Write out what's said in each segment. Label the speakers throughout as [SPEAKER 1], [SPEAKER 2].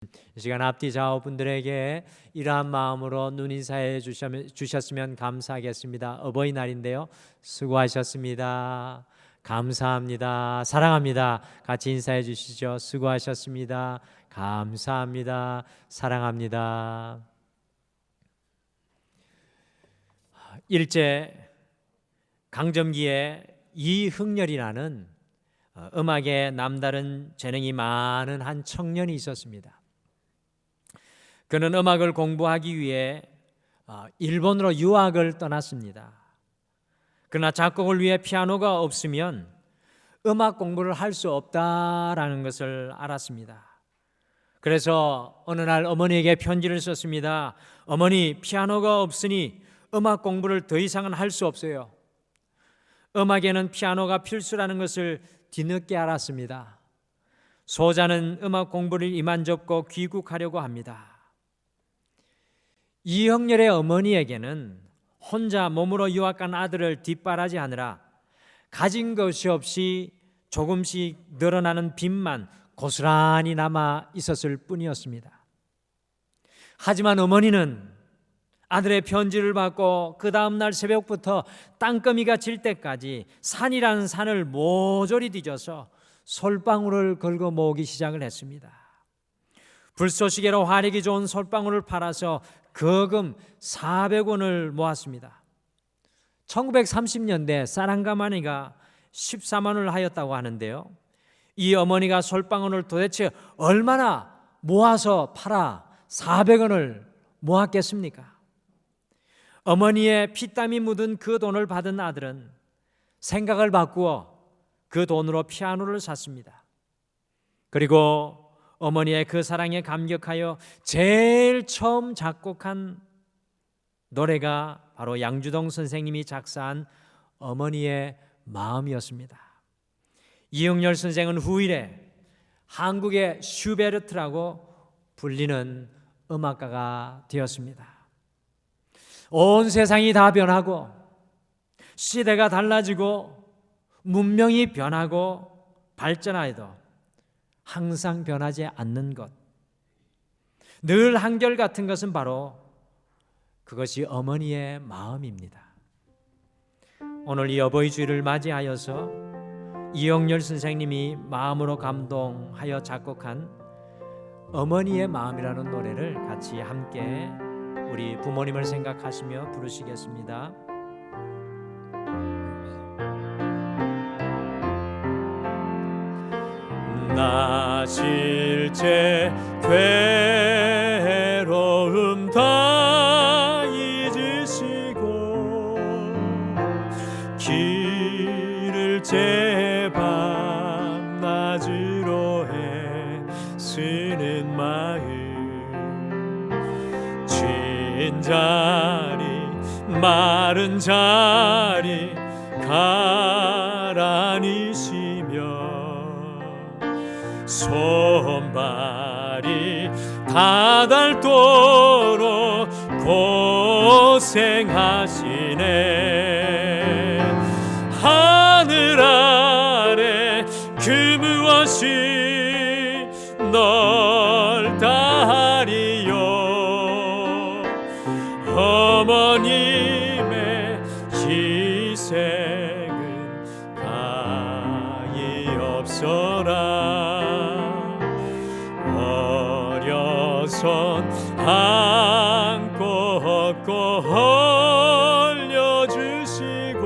[SPEAKER 1] 이 시간 앞뒤 좌우 분들에게 이러한 마음으로 눈인사해 주셨으면 감사하겠습니다. 어버이날인데요. 수고하셨습니다. 감사합니다. 사랑합니다. 같이 인사해 주시죠. 수고하셨습니다. 감사합니다. 사랑합니다. 일제 강점기에 이흥렬이라는 음악에 남다른 재능이 많은 한 청년이 있었습니다. 그는 음악을 공부하기 위해 일본으로 유학을 떠났습니다. 그러나 작곡을 위해 피아노가 없으면 음악 공부를 할 수 없다라는 것을 알았습니다. 그래서 어느 날 어머니에게 편지를 썼습니다. 어머니, 피아노가 없으니 음악 공부를 더 이상은 할 수 없어요. 음악에는 피아노가 필수라는 것을 뒤늦게 알았습니다. 소자는 음악 공부를 이만접고 귀국하려고 합니다. 이흥렬의 어머니에게는 혼자 몸으로 유학 간 아들을 뒷바라지하느라 가진 것이 없이 조금씩 늘어나는 빚만 고스란히 남아 있었을 뿐이었습니다. 하지만 어머니는 아들의 편지를 받고 그 다음날 새벽부터 땅거미가 질 때까지 산이라는 산을 모조리 뒤져서 솔방울을 걸고 모으기 시작을 했습니다. 불쏘시개로 화력이 좋은 솔방울을 팔아서 거금 400원을 모았습니다. 1930년대 사랑가마니가 14만 원을 하였다고 하는데요. 이 어머니가 솔방울을 도대체 얼마나 모아서 팔아 400원을 모았겠습니까? 어머니의 피땀이 묻은 그 돈을 받은 아들은 생각을 바꾸어 그 돈으로 피아노를 샀습니다. 그리고 어머니의 그 사랑에 감격하여 제일 처음 작곡한 노래가 바로 양주동 선생님이 작사한 어머니의 마음이었습니다. 이흥렬 선생은 후일에 한국의 슈베르트라고 불리는 음악가가 되었습니다. 온 세상이 다 변하고 시대가 달라지고 문명이 변하고 발전하여도 항상 변하지 않는 것, 늘 한결같은 것은 바로 그것이 어머니의 마음입니다. 오늘 이 어버이 주일을 맞이하여서 이흥렬 선생님이 마음으로 감동하여 작곡한 어머니의 마음이라는 노래를 같이 함께 우리 부모님을 생각하시며 부르시겠습니다. 나 실제 괴로움 다 잊으시고 길을 제 밤낮으로 애쓰는 마음 쉰 자리 마른 자리 가라니 쉬며 손발이 다닳도록 고생하시네. 하늘 아래 그 무엇이 넓다리요. 어머님의 희생은 가히 없어라. 어려선 안고 업고 올려주시고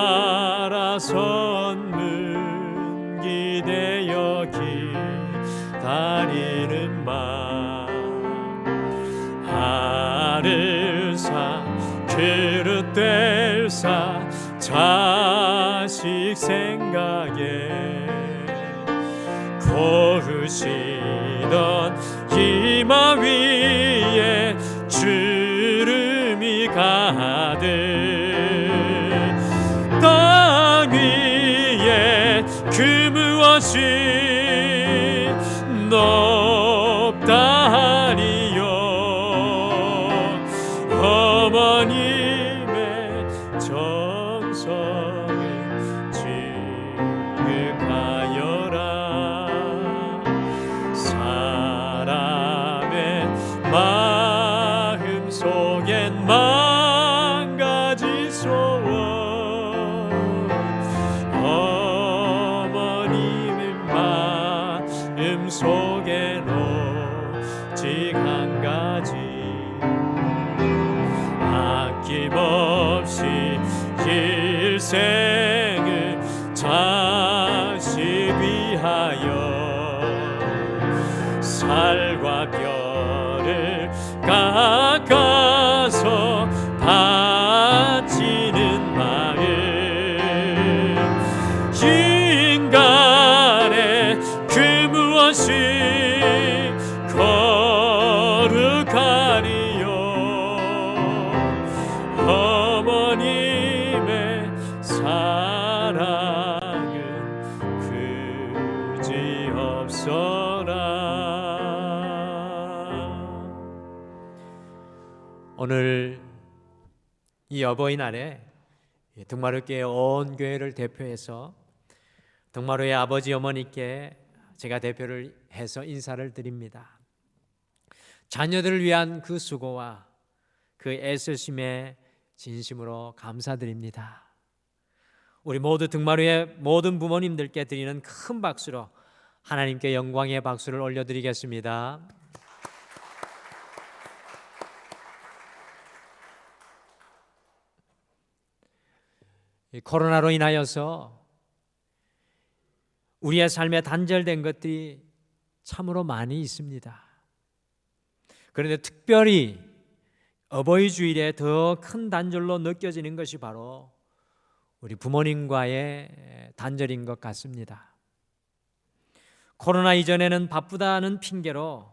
[SPEAKER 1] 자라선 문 기대어 기다리는 맘 알을 사 그릇 뗄 사 자식 생각에 고르시던 이마 위에 주름이 가득 땅 위에 그 무엇이 높다니요. 어머님의 정성을 지극하여라. 마음속에 오직 한 가지 아낌없이 일생을 자식 위하여 살과 뼈를 깎아서 바치는 마음 인간의 그 무엇이 거룩하리요 어머님의 사랑은 그지없어라. 오늘 이 어버이날에 등마루교회 온 교회를 대표해서 등마루의 아버지 어머니께 제가 대표를 해서 인사를 드립니다. 자녀들을 위한 그 수고와 그 애쓰심에 진심으로 감사드립니다. 우리 모두 등마루의 모든 부모님들께 드리는 큰 박수로 하나님께 영광의 박수를 올려드리겠습니다. 코로나로 인하여서 우리의 삶에 단절된 것들이 참으로 많이 있습니다. 그런데 특별히 어버이 주일에 더 큰 단절로 느껴지는 것이 바로 우리 부모님과의 단절인 것 같습니다. 코로나 이전에는 바쁘다는 핑계로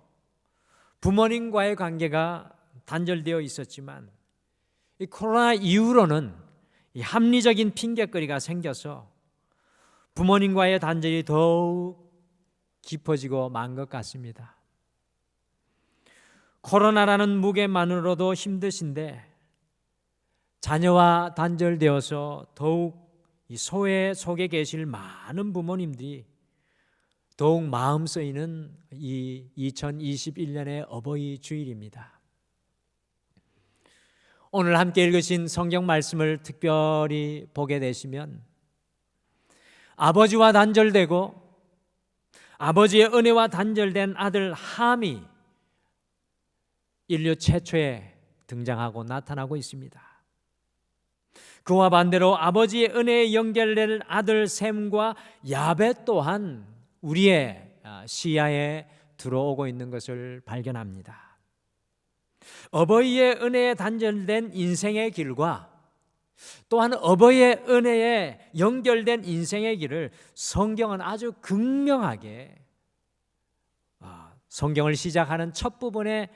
[SPEAKER 1] 부모님과의 관계가 단절되어 있었지만 이 코로나 이후로는 이 합리적인 핑계거리가 생겨서 부모님과의 단절이 더욱 깊어지고 만 것 같습니다. 코로나라는 무게만으로도 힘드신데 자녀와 단절되어서 더욱 이 소외 속에 계실 많은 부모님들이 더욱 마음 쓰이는 이 2021년의 어버이 주일입니다. 오늘 함께 읽으신 성경 말씀을 특별히 보게 되시면 아버지와 단절되고 아버지의 은혜와 단절된 아들 함이 인류 최초에 등장하고 나타나고 있습니다. 그와 반대로 아버지의 은혜에 연결된 아들 셈과 야벳 또한 우리의 시야에 들어오고 있는 것을 발견합니다. 어버이의 은혜에 단절된 인생의 길과 또한 어버이의 은혜에 연결된 인생의 길을 성경은 아주 극명하게 성경을 시작하는 첫 부분에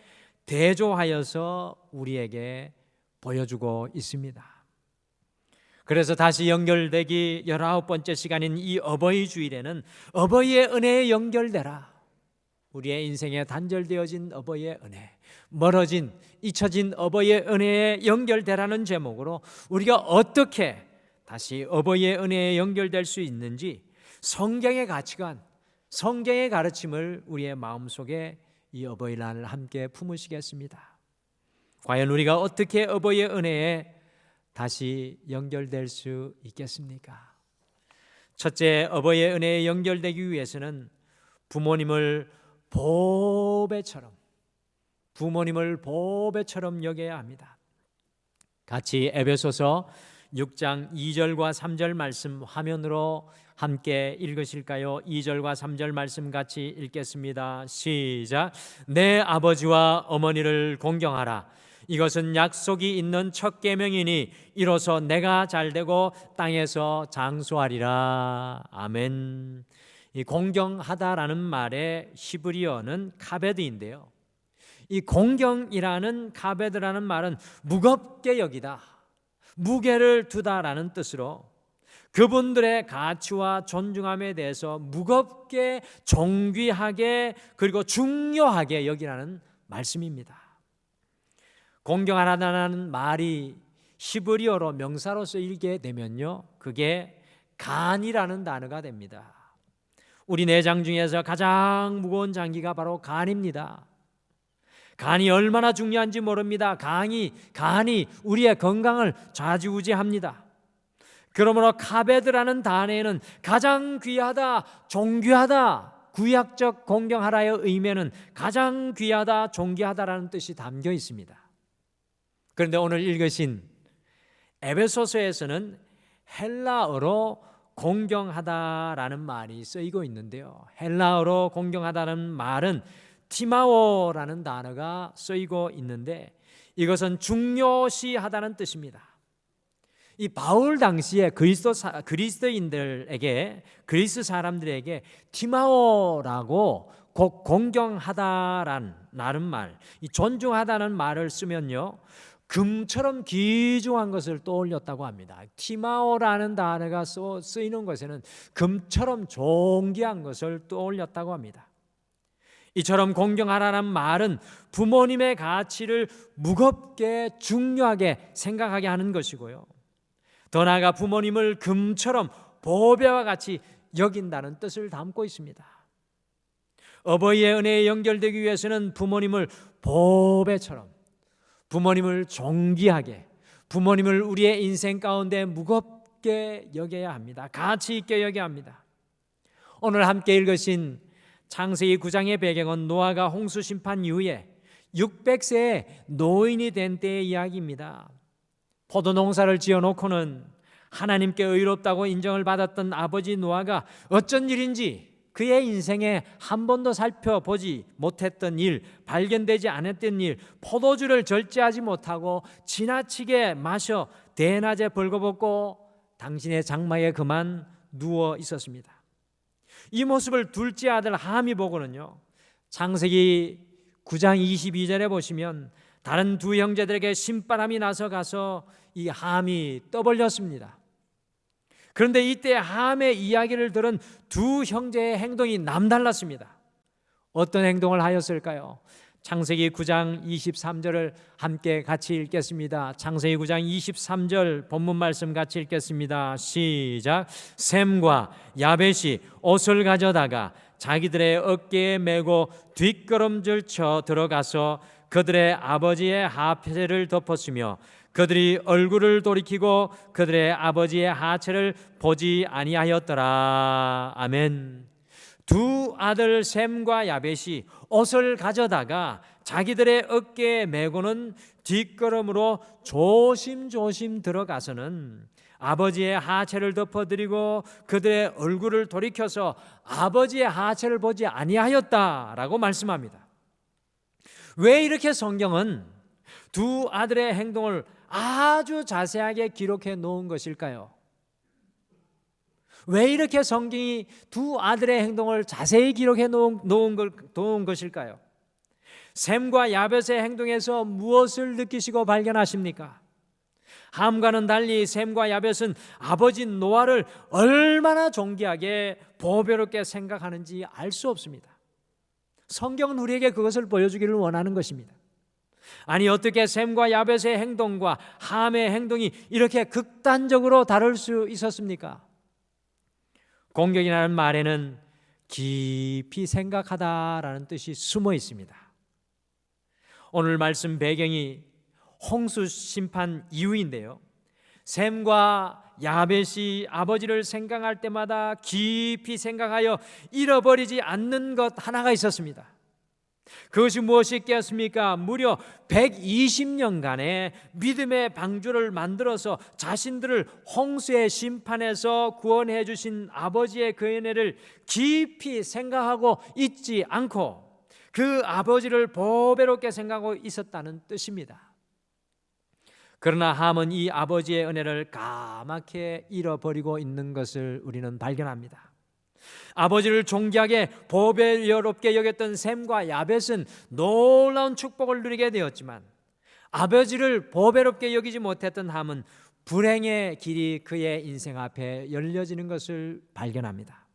[SPEAKER 1] 대조하여서 우리에게 보여주고 있습니다. 그래서 다시 연결되기 19번째 시간인 이 어버이 주일에는 어버이의 은혜에 연결되라, 우리의 인생에 단절되어진 어버이의 은혜, 멀어진 잊혀진 어버이의 은혜에 연결되라는 제목으로 우리가 어떻게 다시 어버이의 은혜에 연결될 수 있는지 성경의 가치관, 성경의 가르침을 우리의 마음속에 이 어버이날을 함께 품으시겠습니다. 과연 우리가 어떻게 어버이의 은혜에 다시 연결될 수 있겠습니까? 첫째, 어버이의 은혜에 연결되기 위해서는 부모님을 보배처럼 여겨야 합니다. 같이 에베소서 6장 2절과 3절 말씀 화면으로 함께 읽으실까요? 2절과 3절 말씀 같이 읽겠습니다. 시작. 내 아버지와 어머니를 공경하라. 이것은 약속이 있는 첫 계명이니 이로써 내가 잘되고 땅에서 장수하리라. 아멘. 이 공경하다라는 말의 히브리어는 카베드인데요, 이 공경이라는 카베드라는 말은 무겁게 여기다, 무게를 두다라는 뜻으로 그분들의 가치와 존중함에 대해서 무겁게, 존귀하게, 그리고 중요하게 여기라는 말씀입니다. 공경하다라는 말이 히브리어로 명사로 쓰이게 되면요, 그게 간이라는 단어가 됩니다. 우리 내장 중에서 가장 무거운 장기가 바로 간입니다. 간이 얼마나 중요한지 모릅니다. 간이 우리의 건강을 좌지우지합니다. 그러므로 카베드라는 단어에는 가장 귀하다, 존귀하다, 구약적 공경하라의 의미는 가장 귀하다, 존귀하다라는 뜻이 담겨 있습니다. 그런데 오늘 읽으신 에베소서에서는 헬라어로 공경하다라는 말이 쓰이고 있는데요, 헬라어로 공경하다는 말은 티마오라는 단어가 쓰이고 있는데 이것은 중요시하다는 뜻입니다. 이 바울 당시에 그리스도인들에게, 그리스 사람들에게 티마오라고 곧 공경하다라는 말, 이 존중하다는 말을 쓰면요, 금처럼 귀중한 것을 떠올렸다고 합니다. 티마오라는 단어가 쓰이는 것에는 금처럼 존귀한 것을 떠올렸다고 합니다. 이처럼 공경하라는 말은 부모님의 가치를 무겁게 중요하게 생각하게 하는 것이고요, 더 나아가 부모님을 금처럼 보배와 같이 여긴다는 뜻을 담고 있습니다. 어버이의 은혜에 연결되기 위해서는 부모님을 보배처럼, 부모님을 존귀하게, 부모님을 우리의 인생 가운데 무겁게 여겨야 합니다. 가치 있게 여겨야 합니다. 오늘 함께 읽으신 창세기 9장의 배경은 노아가 홍수 심판 이후에 600세의 노인이 된 때의 이야기입니다. 포도 농사를 지어놓고는 하나님께 의롭다고 인정을 받았던 아버지 노아가 어쩐 일인지 그의 인생에 한 번도 살펴보지 못했던 일, 발견되지 않았던 일, 포도주를 절제하지 못하고 지나치게 마셔 대낮에 벌거벗고 당신의 장막에 그만 누워 있었습니다. 이 모습을 둘째 아들 함이 보고는요, 창세기 9장 22절에 보시면 다른 두 형제들에게 신바람이 나서 가서 이 함이 떠벌렸습니다. 그런데 이때 함의 이야기를 들은 두 형제의 행동이 남달랐습니다. 어떤 행동을 하였을까요? 창세기 9장 23절을 함께 같이 읽겠습니다. 창세기 9장 23절 본문 말씀 같이 읽겠습니다. 시작. 셈과 야벳이 옷을 가져다가 자기들의 어깨에 메고 뒷걸음질 쳐 들어가서 그들의 아버지의 하체를 덮었으며 그들이 얼굴을 돌이키고 그들의 아버지의 하체를 보지 아니하였더라. 아멘. 두 아들 셈과 야벳이 옷을 가져다가 자기들의 어깨에 메고는 뒷걸음으로 조심조심 들어가서는 아버지의 하체를 덮어드리고 그들의 얼굴을 돌이켜서 아버지의 하체를 보지 아니하였다라고 말씀합니다. 왜 이렇게 성경은 두 아들의 행동을 아주 자세하게 기록해 놓은 것일까요? 왜 이렇게 성경이 두 아들의 행동을 자세히 기록해 놓은 것일까요? 셈과 야벳의 행동에서 무엇을 느끼시고 발견하십니까? 함과는 달리 셈과 야벳은 아버지 노아를 얼마나 존귀하게 보배롭게 생각하는지 알 수 없습니다. 성경은 우리에게 그것을 보여주기를 원하는 것입니다. 아니, 어떻게 셈과 야벳의 행동과 함의 행동이 이렇게 극단적으로 다를 수 있었습니까? 공경이라는 말에는 깊이 생각하다라는 뜻이 숨어 있습니다. 오늘 말씀 배경이 홍수 심판 이후인데요, 셈과 야벳이 아버지를 생각할 때마다 깊이 생각하여 잃어버리지 않는 것 하나가 있었습니다. 그것이 무엇이겠습니까? 무려 120년간의 믿음의 방주를 만들어서 자신들을 홍수의 심판에서 구원해 주신 아버지의 그 은혜를 깊이 생각하고 잊지 않고 그 아버지를 보배롭게 생각하고 있었다는 뜻입니다. 그러나 함은 이 아버지의 은혜를 까맣게 잃어버리고 있는 것을 우리는 발견합니다. 아버지를 존귀하게 보배롭게 여겼던 셈과 야벳은 놀라운 축복을 누리게 되었지만 아버지를 보배롭게 여기지 못했던 함은 불행의 길이 그의 인생 앞에 열려지는 것을 발견합니다.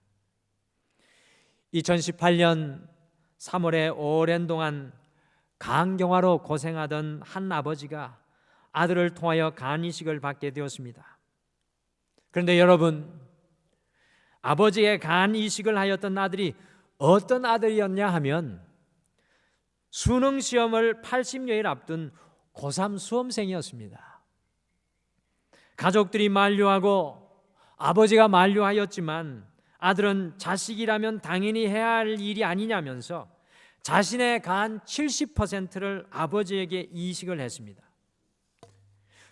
[SPEAKER 1] 2018년 3월에 오랜 동안 간경화로 고생하던 한 아버지가 아들을 통하여 간 이식을 받게 되었습니다. 그런데 여러분, 아버지의 간 이식을 하였던 아들이 어떤 아들이었냐 하면 수능 시험을 80여일 앞둔 고3 수험생이었습니다. 가족들이 만류하고 아버지가 만류하였지만 아들은 자식이라면 당연히 해야 할 일이 아니냐면서 자신의 간 70%를 아버지에게 이식을 했습니다.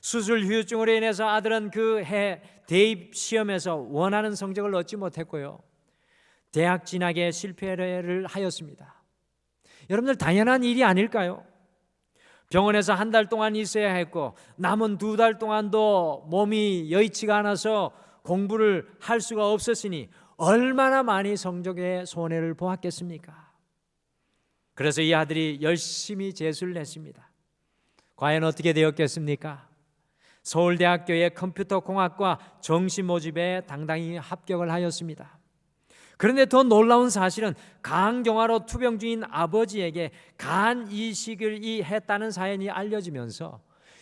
[SPEAKER 1] 수술 후유증으로 인해서 아들은 그 해 대입 시험에서 원하는 성적을 얻지 못했고요, 대학 진학에 실패를 하였습니다. 여러분들, 당연한 일이 아닐까요? 병원에서 한 달 동안 있어야 했고 남은 2달 동안도 몸이 여의치가 않아서 공부를 할 수가 없었으니 얼마나 많이 성적에 손해를 보았겠습니까? 그래서 이 아들이 열심히 재수를 했습니다. 과연 어떻게 되었겠습니까? 서울대학교의 컴퓨터공학과 정시 모집에 당당히 합격을 하였습니다. 그런데 더 놀라운 사실은 간경화로 투병 중인 아버지에게 간 이식을 했다는 사연이 알려지면서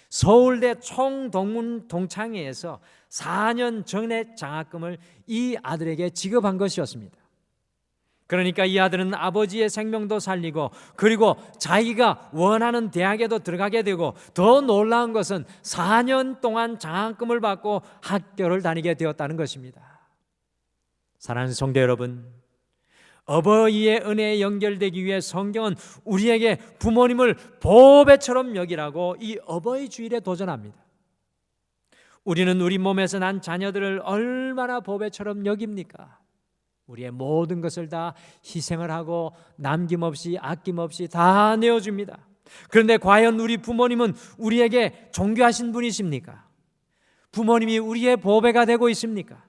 [SPEAKER 1] 서울대 총동문 동창회에서 4년 전액 장학금을 이 아들에게 지급한 것이었습니다. 그러니까 이 아들은 아버지의 생명도 살리고 그리고 자기가 원하는 대학에도 들어가게 되고, 더 놀라운 것은 4년 동안 장학금을 받고 학교를 다니게 되었다는 것입니다. 사랑하는 성도 여러분, 어버이의 은혜에 연결되기 위해 성경은 우리에게 부모님을 보배처럼 여기라고 이 어버이 주일에 도전합니다. 우리는 우리 몸에서 난 자녀들을 얼마나 보배처럼 여깁니까? 우리의 모든 것을 다 희생을 하고 남김없이 아낌없이 다 내어줍니다. 그런데 과연 우리 부모님은 우리에게 존귀하신 분이십니까? 부모님이 우리의 보배가 되고 있습니까?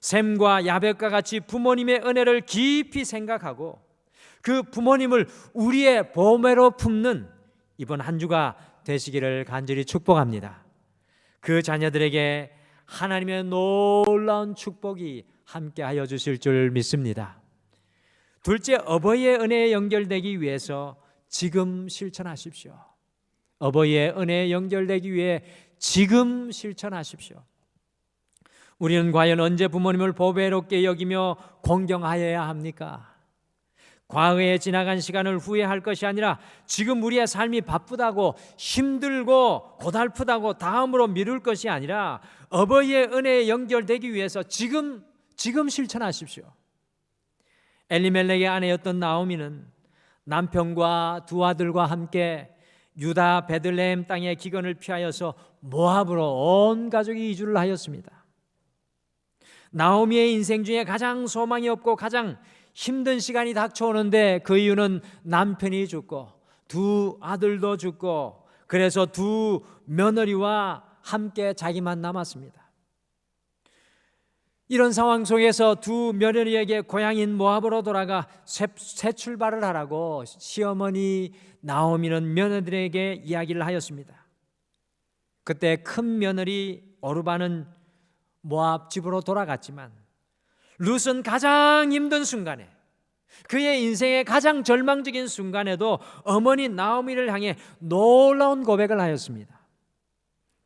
[SPEAKER 1] 셈과 야벳과 같이 부모님의 은혜를 깊이 생각하고 그 부모님을 우리의 보배로 품는 이번 한 주가 되시기를 간절히 축복합니다. 그 자녀들에게 하나님의 놀라운 축복이 함께하여 주실 줄 믿습니다. 둘째, 어버이의 은혜에 연결되기 위해서 지금 실천하십시오. 어버이의 은혜에 연결되기 위해 지금 실천하십시오. 우리는 과연 언제 부모님을 보배롭게 여기며 공경하여야 합니까? 과거에 지나간 시간을 후회할 것이 아니라 지금 우리의 삶이 바쁘다고 힘들고 고달프다고 다음으로 미룰 것이 아니라 어버이의 은혜에 연결되기 위해서 지금 실천하십시오. 엘리멜렉의 아내였던 나오미는 남편과 2 아들과 함께 유다 베들레헴 땅의 기근을 피하여서 모압으로 온 가족이 이주를 하였습니다. 나오미의 인생 중에 가장 소망이 없고 가장 힘든 시간이 닥쳐오는데 그 이유는 남편이 죽고 2 아들도 죽고 그래서 2 며느리와 함께 자기만 남았습니다. 이런 상황 속에서 2 며느리에게 고향인 모압으로 돌아가 새 출발을 하라고 시어머니 나오미는 며느리에게 이야기를 하였습니다. 그때 큰 며느리 오르바는 모압 집으로 돌아갔지만 룻은 가장 힘든 순간에, 그의 인생의 가장 절망적인 순간에도 어머니 나오미를 향해 놀라운 고백을 하였습니다.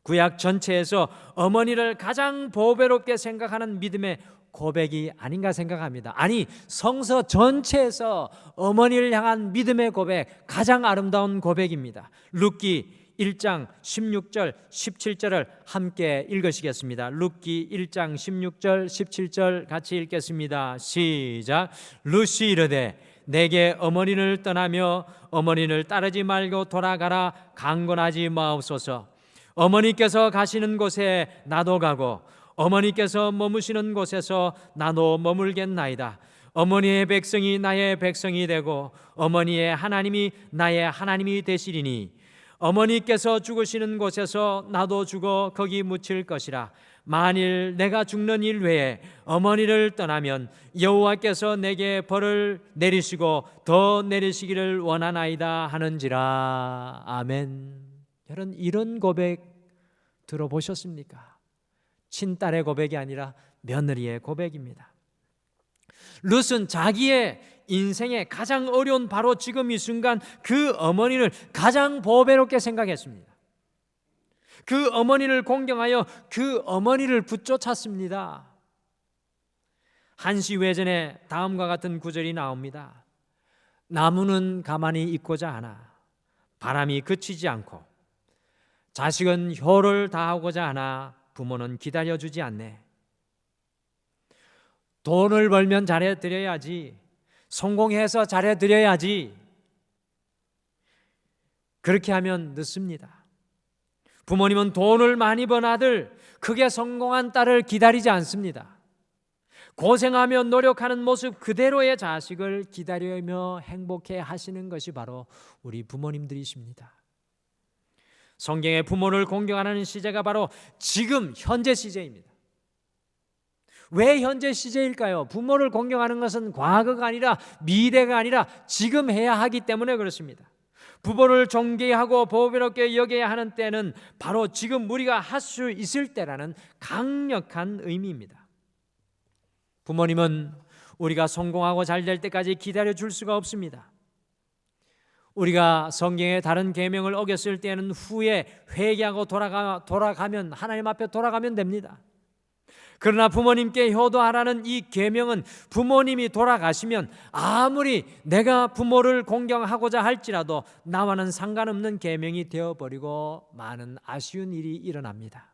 [SPEAKER 1] 구약 전체에서 어머니를 가장 보배롭게 생각하는 믿음의 고백이 아닌가 생각합니다. 아니, 성서 전체에서 어머니를 향한 믿음의 고백, 가장 아름다운 고백입니다. 룻기 1장 16절 17절을 함께 읽으시겠습니다. 룻기 1장 16절 17절 같이 읽겠습니다. 시작. 룻이 이르되 내게 어머니를 떠나며 어머니를 따르지 말고 돌아가라 강권하지 마옵소서. 어머니께서 가시는 곳에 나도 가고 어머니께서 머무시는 곳에서 나도 머물겠나이다. 어머니의 백성이 나의 백성이 되고 어머니의 하나님이 나의 하나님이 되시리니 어머니께서 죽으시는 곳에서 나도 죽어 거기 묻힐 것이라. 만일 내가 죽는 일 외에 어머니를 떠나면 여호와께서 내게 벌을 내리시고 더 내리시기를 원하나이다 하는지라. 아멘. 여러분, 이런 고백 들어보셨습니까? 친딸의 고백이 아니라 며느리의 고백입니다. 룻은 자기의 인생의 가장 어려운 바로 지금 이 순간 그 어머니를 가장 보배롭게 생각했습니다. 그 어머니를 공경하여 그 어머니를 붙쫓았습니다. 한시외전에 다음과 같은 구절이 나옵니다. 나무는 가만히 있고자 하나 바람이 그치지 않고 자식은 효를 다하고자 하나 부모는 기다려주지 않네. 돈을 벌면 잘해드려야지, 성공해서 잘해드려야지. 그렇게 하면 늦습니다. 부모님은 돈을 많이 번 아들, 크게 성공한 딸을 기다리지 않습니다. 고생하며 노력하는 모습 그대로의 자식을 기다리며 행복해 하시는 것이 바로 우리 부모님들이십니다. 성경의 부모를 공경하는 시제가 바로 지금 현재 시제입니다. 왜 현재 시제일까요? 부모를 공경하는 것은 과거가 아니라 미래가 아니라 지금 해야 하기 때문에 그렇습니다. 부모를 존귀하고 보배롭게 여겨야 하는 때는 바로 지금 우리가 할 수 있을 때라는 강력한 의미입니다. 부모님은 우리가 성공하고 잘 될 때까지 기다려 줄 수가 없습니다. 우리가 성경의 다른 계명을 어겼을 때는 후에 회개하고 돌아가면 하나님 앞에 돌아가면 됩니다. 그러나 부모님께 효도하라는 이 계명은 부모님이 돌아가시면 아무리 내가 부모를 공경하고자 할지라도 나와는 상관없는 계명이 되어버리고 많은 아쉬운 일이 일어납니다.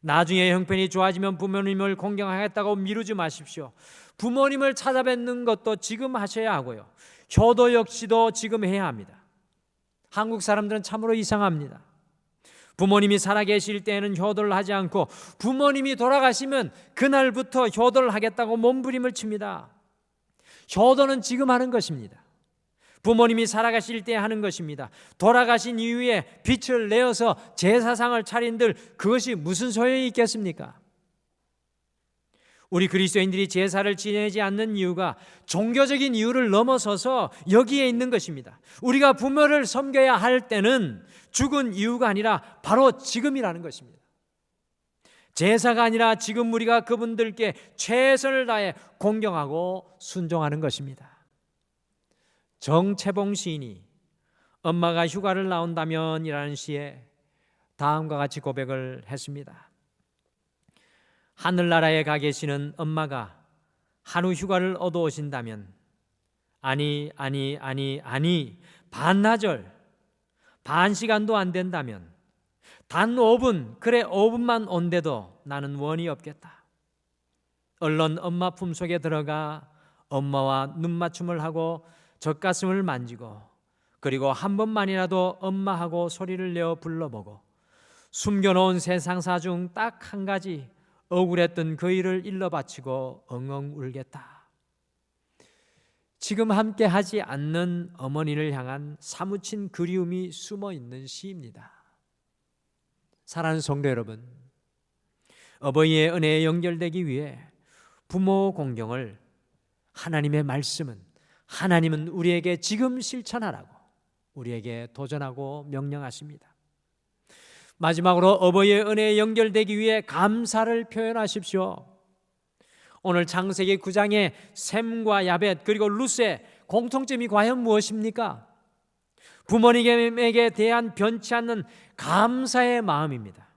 [SPEAKER 1] 나중에 형편이 좋아지면 부모님을 공경하겠다고 미루지 마십시오. 부모님을 찾아뵙는 것도 지금 하셔야 하고요, 효도 역시도 지금 해야 합니다. 한국 사람들은 참으로 이상합니다. 부모님이 살아계실 때에는 효도를 하지 않고 부모님이 돌아가시면 그날부터 효도를 하겠다고 몸부림을 칩니다. 효도는 지금 하는 것입니다. 부모님이 살아가실 때 하는 것입니다. 돌아가신 이후에 빛을 내어서 제사상을 차린들 그것이 무슨 소용이 있겠습니까? 우리 그리스도인들이 제사를 지내지 않는 이유가 종교적인 이유를 넘어서서 여기에 있는 것입니다. 우리가 부모를 섬겨야 할 때는 죽은 이유가 아니라 바로 지금이라는 것입니다. 제사가 아니라 지금 우리가 그분들께 최선을 다해 공경하고 순종하는 것입니다. 정채봉 시인이 엄마가 휴가를 나온다면 이라는 시에 다음과 같이 고백을 했습니다. 하늘나라에 가 계시는 엄마가 한우 휴가를 얻어오신다면 아니 반나절 반 시간도 안 된다면 단 5분, 그래 5분만 온데도 나는 원이 없겠다. 얼른 엄마 품속에 들어가 엄마와 눈맞춤을 하고 젖가슴을 만지고 그리고 한 번만이라도 엄마하고 소리를 내어 불러보고 숨겨놓은 세상사 중 딱 한 가지 억울했던 그 일을 일러 바치고 엉엉 울겠다. 지금 함께 하지 않는 어머니를 향한 사무친 그리움이 숨어 있는 시입니다. 사랑하는 성도 여러분, 어버이의 은혜에 연결되기 위해 부모 공경을 하나님은 우리에게 지금 실천하라고 우리에게 도전하고 명령하십니다. 마지막으로 어버이의 은혜에 연결되기 위해 감사를 표현하십시오. 오늘 창세기 9장의 셈과 야벳 그리고 룻의 공통점이 과연 무엇입니까? 부모님에게 대한 변치 않는 감사의 마음입니다.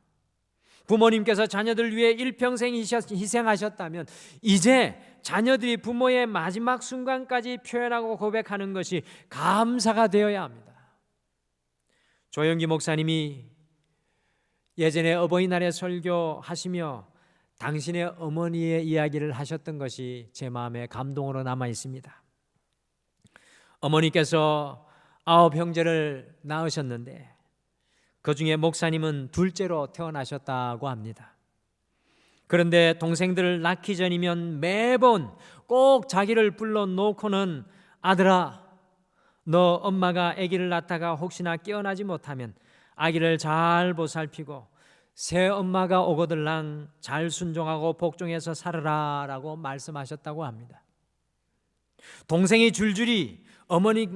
[SPEAKER 1] 부모님께서 자녀들 위해 일평생 희생하셨다면 이제 자녀들이 부모의 마지막 순간까지 표현하고 고백하는 것이 감사가 되어야 합니다. 조영기 목사님이 예전에 어버이날에 설교하시며 당신의 어머니의 이야기를 하셨던 것이 제 마음에 감동으로 남아 있습니다. 어머니께서 9 형제를 낳으셨는데 그 중에 목사님은 둘째로 태어나셨다고 합니다. 그런데 동생들을 낳기 전이면 매번 꼭 자기를 불러놓고는 아들아, 너 엄마가 아기를 낳다가 혹시나 깨어나지 못하면 아기를 잘 보살피고 새 엄마가 오거들랑 잘 순종하고 복종해서 살아라 라고 말씀하셨다고 합니다. 동생이 줄줄이 어머니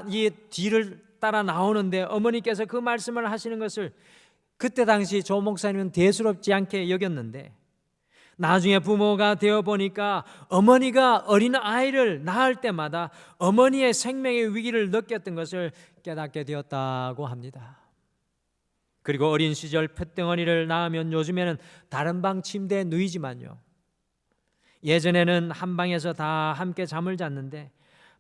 [SPEAKER 1] 이 뒤를 따라 나오는데 어머니께서 그 말씀을 하시는 것을 그때 당시 조 목사님은 대수롭지 않게 여겼는데 나중에 부모가 되어 보니까 어머니가 어린 아이를 낳을 때마다 어머니의 생명의 위기를 느꼈던 것을 깨닫게 되었다고 합니다. 그리고 어린 시절 푯덩어리를 낳으면 요즘에는 다른 방 침대에 누이지만요, 예전에는 한 방에서 다 함께 잠을 잤는데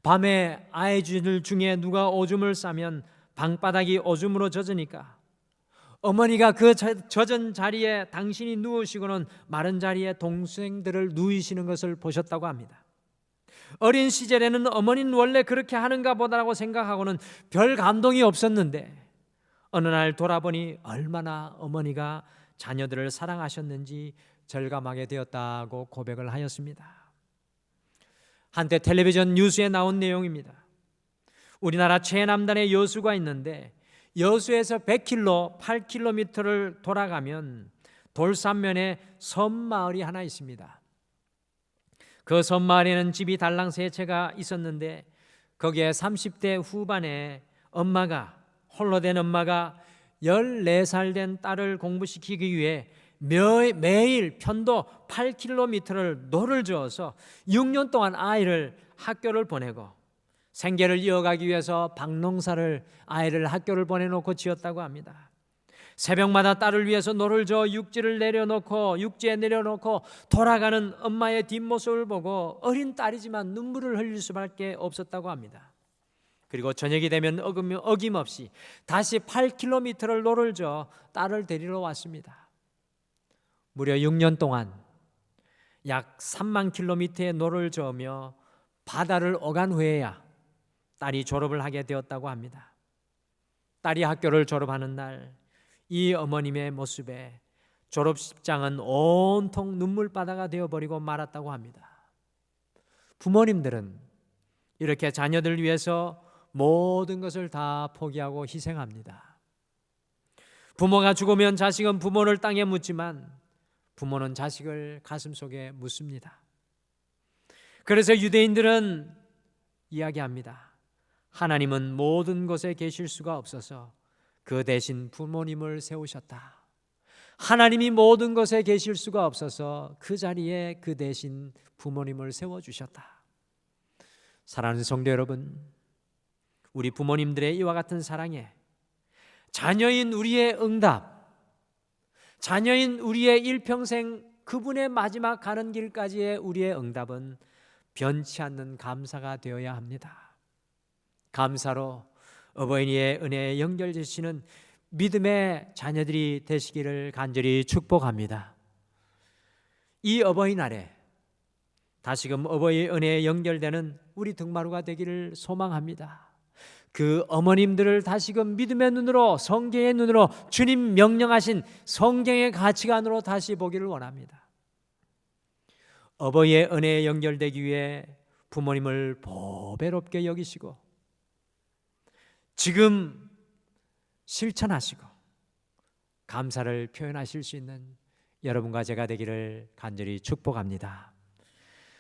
[SPEAKER 1] 밤에 아이들 중에 누가 오줌을 싸면 방바닥이 오줌으로 젖으니까 어머니가 그 젖은 자리에 당신이 누우시고는 마른 자리에 동생들을 누이시는 것을 보셨다고 합니다. 어린 시절에는 어머니는 원래 그렇게 하는가 보다라고 생각하고는 별 감동이 없었는데 어느 날 돌아보니 얼마나 어머니가 자녀들을 사랑하셨는지 절감하게 되었다고 고백을 하였습니다. 한때 텔레비전 뉴스에 나온 내용입니다. 우리나라 최남단에 여수가 있는데 여수에서 100km, 8km를 돌아가면 돌산면에 섬마을이 하나 있습니다. 그 섬마을에는 집이 달랑 세 채가 있었는데 거기에 30대 후반에 홀로 된 엄마가 14살 된 딸을 공부시키기 위해 매일 편도 8km를 노를 저어서 6년 동안 아이를 학교를 보내고 생계를 이어가기 위해서 박농사를 아이를 학교를 보내놓고 지었다고 합니다. 새벽마다 딸을 위해서 노를 저어 육지에 내려놓고 돌아가는 엄마의 뒷모습을 보고 어린 딸이지만 눈물을 흘릴 수밖에 없었다고 합니다. 그리고 저녁이 되면 어김없이 다시 8km를 노를 저어 딸을 데리러 왔습니다. 무려 6년 동안 약 3만 킬로미터의 노를 저으며 바다를 오간 후에야 딸이 졸업을 하게 되었다고 합니다. 딸이 학교를 졸업하는 날 이 어머님의 모습에 졸업식장은 온통 눈물바다가 되어버리고 말았다고 합니다. 부모님들은 이렇게 자녀들 위해서 모든 것을 다 포기하고 희생합니다. 부모가 죽으면 자식은 부모를 땅에 묻지만 부모는 자식을 가슴속에 묻습니다. 그래서 유대인들은 이야기합니다. 하나님은 모든 곳에 계실 수가 없어서 그 대신 부모님을 세우셨다. 하나님이 모든 것에 계실 수가 없어서 그 자리에 그 대신 부모님을 세워주셨다. 사랑하는 성도 여러분, 우리 부모님들의 이와 같은 사랑에 자녀인 우리의 응답, 자녀인 우리의 일평생 그분의 마지막 가는 길까지의 우리의 응답은 변치 않는 감사가 되어야 합니다. 감사로 어버이의 은혜에 연결되시는 믿음의 자녀들이 되시기를 간절히 축복합니다. 이 어버이날에 다시금 어버이의 은혜에 연결되는 우리 등마루가 되기를 소망합니다. 그 어머님들을 다시금 믿음의 눈으로, 성경의 눈으로, 주님 명령하신 성경의 가치관으로 다시 보기를 원합니다. 어버이의 은혜에 연결되기 위해 부모님을 보배롭게 여기시고 지금 실천하시고 감사를 표현하실 수 있는 여러분과 제가 되기를 간절히 축복합니다.